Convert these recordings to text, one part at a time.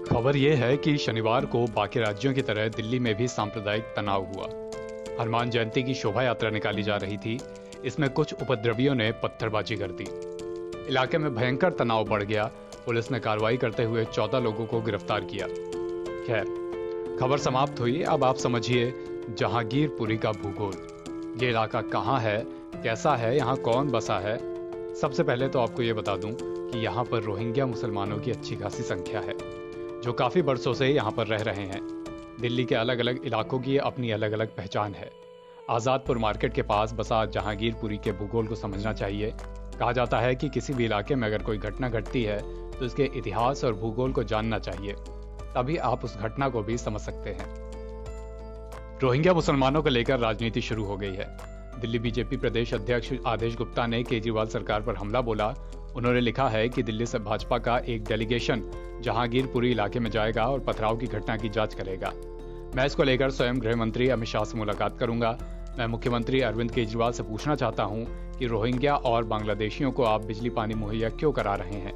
खबर ये है कि शनिवार को बाकी राज्यों की तरह दिल्ली में भी सांप्रदायिक तनाव हुआ। हनुमान जयंती की शोभा यात्रा निकाली जा रही थी। इसमें कुछ उपद्रवियों ने पत्थरबाजी कर दी। इलाके में भयंकर तनाव बढ़ गया। पुलिस ने कार्रवाई करते हुए 14 लोगों को गिरफ्तार किया। खैर, खबर समाप्त हुई। अब आप समझिए जहांगीरपुरी का भूगोल। ये इलाका कहाँ है, कैसा है, यहाँ कौन बसा है। सबसे पहले तो आपको ये बता दूं कि यहाँ पर रोहिंग्या मुसलमानों की अच्छी खासी संख्या है, जो काफ़ी बरसों से यहाँ पर रह रहे हैं। दिल्ली के अलग अलग इलाकों की अपनी अलग अलग पहचान है। आज़ादपुर मार्केट के पास बसा जहांगीरपुरी के भूगोल को समझना चाहिए। कहा जाता है कि किसी भी इलाके में अगर कोई घटना घटती है तो इसके इतिहास और भूगोल को जानना चाहिए, तभी आप उस घटना को भी समझ सकते हैं। रोहिंग्या मुसलमानों को लेकर राजनीति शुरू हो गई है। दिल्ली बीजेपी प्रदेश अध्यक्ष आदेश गुप्ता ने केजरीवाल सरकार पर हमला बोला। उन्होंने लिखा है कि दिल्ली से भाजपा का एक डेलीगेशन जहांगीरपुरी इलाके में जाएगा और पथराव की घटना की जांच करेगा। मैं इसको लेकर स्वयं गृह मंत्री अमित शाह से मुलाकात करूंगा। मैं मुख्यमंत्री अरविंद केजरीवाल से पूछना चाहता हूं कि रोहिंग्या और बांग्लादेशियों को आप बिजली पानी मुहैया क्यों करा रहे हैं।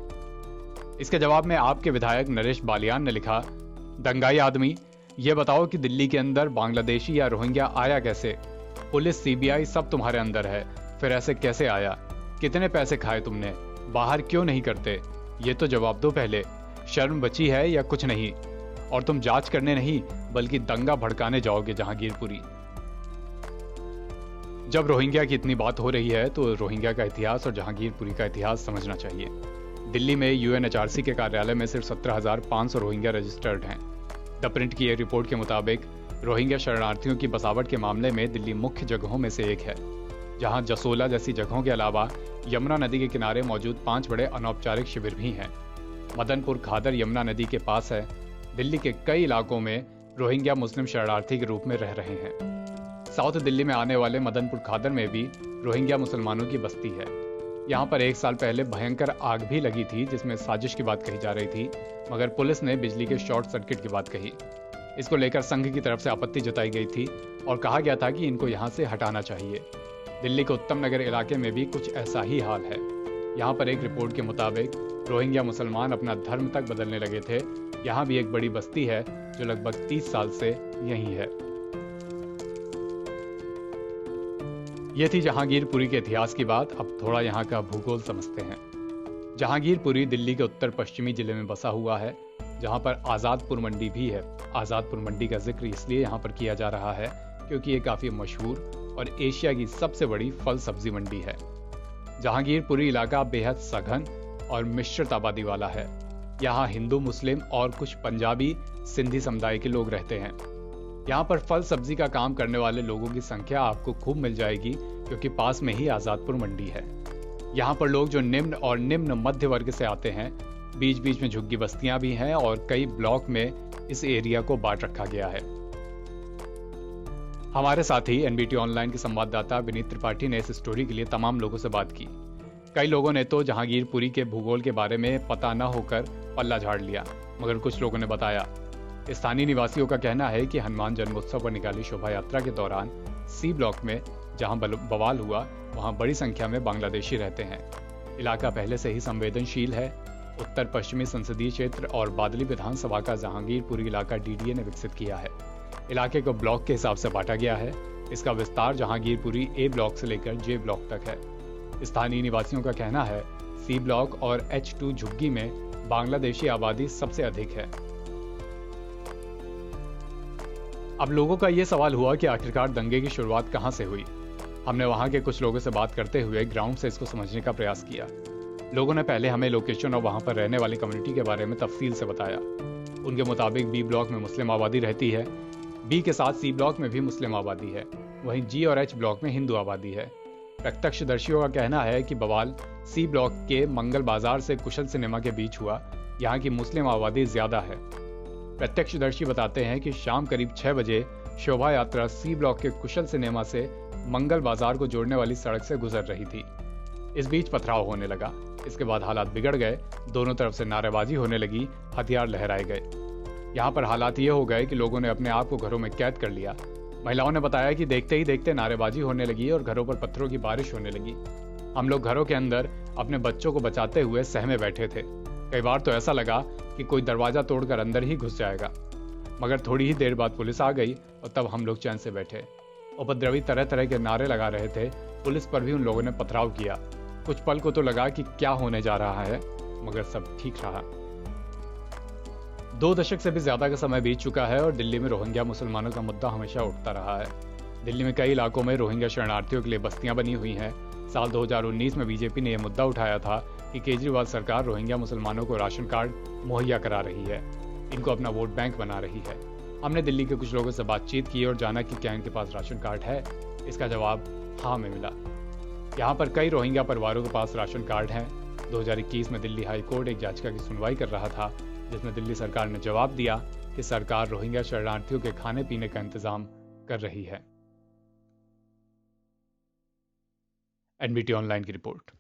इसके जवाब में आपके विधायक नरेश बालियान ने लिखा, दंगाई आदमी, ये बताओ कि दिल्ली के अंदर बांग्लादेशी या रोहिंग्या आया कैसे। पुलिस, सीबीआई सब तुम्हारे अंदर है, फिर ऐसे कैसे आया। कितने पैसे खाए तुमने, बाहर क्यों नहीं करते, ये तो जवाब दो पहले। शर्म बची है या कुछ नहीं। और तुम जांच करने नहीं बल्कि दंगा भड़काने जाओगे जहांगीरपुरी। जब रोहिंग्या की इतनी बात हो रही है तो रोहिंग्या का इतिहास और जहांगीरपुरी का इतिहास समझना चाहिए। दिल्ली में यूएनएचआरसी के कार्यालय में सिर्फ 17,500 रोहिंग्या रजिस्टर्ड हैं। द प्रिंट की एक रिपोर्ट के मुताबिक रोहिंग्या शरणार्थियों की बसावट के मामले में दिल्ली मुख्य जगहों में से एक है, जहां जसोला जैसी जगहों के अलावा यमुना नदी के किनारे मौजूद 5 बड़े अनौपचारिक शिविर भी हैं। मदनपुर खादर यमुना नदी के पास है। दिल्ली के कई इलाकों में रोहिंग्या मुस्लिम शरणार्थी के रूप में रह रहे हैं। साउथ दिल्ली में आने वाले मदनपुर खादर में भी रोहिंग्या मुसलमानों की बस्ती है। यहाँ पर 1 साल पहले भयंकर आग भी लगी थी, जिसमें साजिश की बात कही जा रही थी, मगर पुलिस ने बिजली के शॉर्ट सर्किट की बात कही। इसको लेकर संघ की तरफ से आपत्ति जताई गई थी और कहा गया था कि इनको यहाँ से हटाना चाहिए। दिल्ली के उत्तम नगर इलाके में भी कुछ ऐसा ही हाल है। यहाँ पर एक रिपोर्ट के मुताबिक रोहिंग्या मुसलमान अपना धर्म तक बदलने लगे थे। यहाँ भी एक बड़ी बस्ती है जो लगभग 30 साल से यहीं है। ये थी जहांगीरपुरी के इतिहास की बात। अब थोड़ा यहाँ का भूगोल समझते हैं। जहांगीरपुरी दिल्ली के उत्तर पश्चिमी जिले में बसा हुआ है, जहाँ पर आज़ादपुर मंडी भी है। आज़ादपुर मंडी का जिक्र इसलिए यहाँ पर किया जा रहा है क्योंकि ये काफ़ी मशहूर और एशिया की सबसे बड़ी फल सब्जी मंडी है। जहांगीरपुरी इलाका बेहद सघन और मिश्रित आबादी वाला है। यहाँ हिंदू, मुस्लिम और कुछ पंजाबी, सिंधी समुदाय के लोग रहते हैं। यहाँ पर फल सब्जी का काम करने वाले लोगों की संख्या आपको खूब मिल जाएगी क्योंकि पास में ही आज़ादपुर मंडी है। यहाँ पर लोग जो निम्न और निम्न मध्य वर्ग से आते हैं। बीच बीच में झुग्गी बस्तियां भी हैं और कई ब्लॉक में इस एरिया को बांट रखा गया है। हमारे साथी एनबीटी ऑनलाइन के संवाददाता विनीत त्रिपाठी ने इस स्टोरी के लिए तमाम लोगों से बात की। कई लोगों ने तो जहांगीरपुरी के भूगोल के बारे में पता न होकर पल्ला झाड़ लिया, मगर कुछ लोगों ने बताया। स्थानीय निवासियों का कहना है कि हनुमान जन्मोत्सव पर निकाली शोभा यात्रा के दौरान सी ब्लॉक में जहां बवाल हुआ, वहां बड़ी संख्या में बांग्लादेशी रहते हैं। इलाका पहले से ही संवेदनशील है। उत्तर पश्चिमी संसदीय क्षेत्र और बादली विधानसभा का जहांगीरपुरी इलाका डीडीए ने विकसित किया है। इलाके को ब्लॉक के हिसाब से बांटा गया है। इसका विस्तार जहांगीरपुरी ए ब्लॉक से लेकर जे ब्लॉक तक है। स्थानीय निवासियों का कहना है सी ब्लॉक और H2 झुग्गी में बांग्लादेशी आबादी सबसे अधिक है। अब लोगों का यह सवाल हुआ कि आखिरकार दंगे की शुरुआत कहां से हुई। हमने वहां के कुछ लोगों से बात करते हुए ग्राउंड से इसको समझने का प्रयास किया। लोगों ने पहले हमें लोकेशन और वहां पर रहने वाली कम्युनिटी के बारे में तफसील से बताया। उनके मुताबिक बी ब्लॉक में मुस्लिम आबादी रहती है। बी के साथ सी ब्लॉक में भी मुस्लिम आबादी है। वहीं जी और एच ब्लॉक में हिंदू आबादी है। प्रत्यक्षदर्शियों का कहना है कि बवाल सी ब्लॉक के मंगल बाजार से कुशल सिनेमा के बीच हुआ। यहाँ की मुस्लिम आबादी ज्यादा है। प्रत्यक्षदर्शी बताते हैं कि शाम करीब 6 बजे शोभा यात्रा सी ब्लॉक के कुशल सिनेमा से मंगल बाजार को जोड़ने वाली सड़क से गुजर रही थी। इस बीच पथराव होने लगा। इसके बाद हालात बिगड़ गए। दोनों तरफ से नारेबाजी होने लगी, हथियार लहराए गए। यहाँ पर हालात ये हो गए कि लोगों ने अपने आप को घरों में कैद कर लिया। महिलाओं ने बताया कि देखते ही देखते नारेबाजी होने लगी और घरों पर पत्थरों की बारिश होने लगी। हम लोग घरों के अंदर अपने बच्चों को बचाते हुए सहमे बैठे थे। कई बार तो ऐसा लगा कि कोई दरवाज़ा तोड़कर अंदर ही घुस जाएगा, मगर थोड़ी ही देर बाद पुलिस आ गई और तब हम लोग चैन से बैठे। उपद्रवी तरह तरह के नारे लगा रहे थे। पुलिस पर भी उन लोगों ने पथराव किया। कुछ पल को तो लगा कि क्या होने जा रहा है, मगर सब ठीक रहा। 2 दशक से भी ज्यादा का समय बीत चुका है और दिल्ली में रोहिंग्या मुसलमानों का मुद्दा हमेशा उठता रहा है। दिल्ली में कई इलाकों में रोहिंग्या शरणार्थियों के लिए बस्तियां बनी हुई हैं। साल 2019 में बीजेपी ने यह मुद्दा उठाया था कि केजरीवाल सरकार रोहिंग्या मुसलमानों को राशन कार्ड मुहैया करा रही है, इनको अपना वोट बैंक बना रही है। हमने दिल्ली के कुछ लोगों से बातचीत की और जाना कि क्या इनके पास राशन कार्ड है। इसका जवाब हाँ में मिला। यहाँ पर कई रोहिंग्या परिवारों के पास राशन कार्ड हैं। 2021 में दिल्ली हाई कोर्ट एक याचिका की सुनवाई कर रहा था, जिसमें दिल्ली सरकार ने जवाब दिया कि सरकार रोहिंग्या शरणार्थियों के खाने पीने का इंतजाम कर रही है। एनबीटी ऑनलाइन की रिपोर्ट।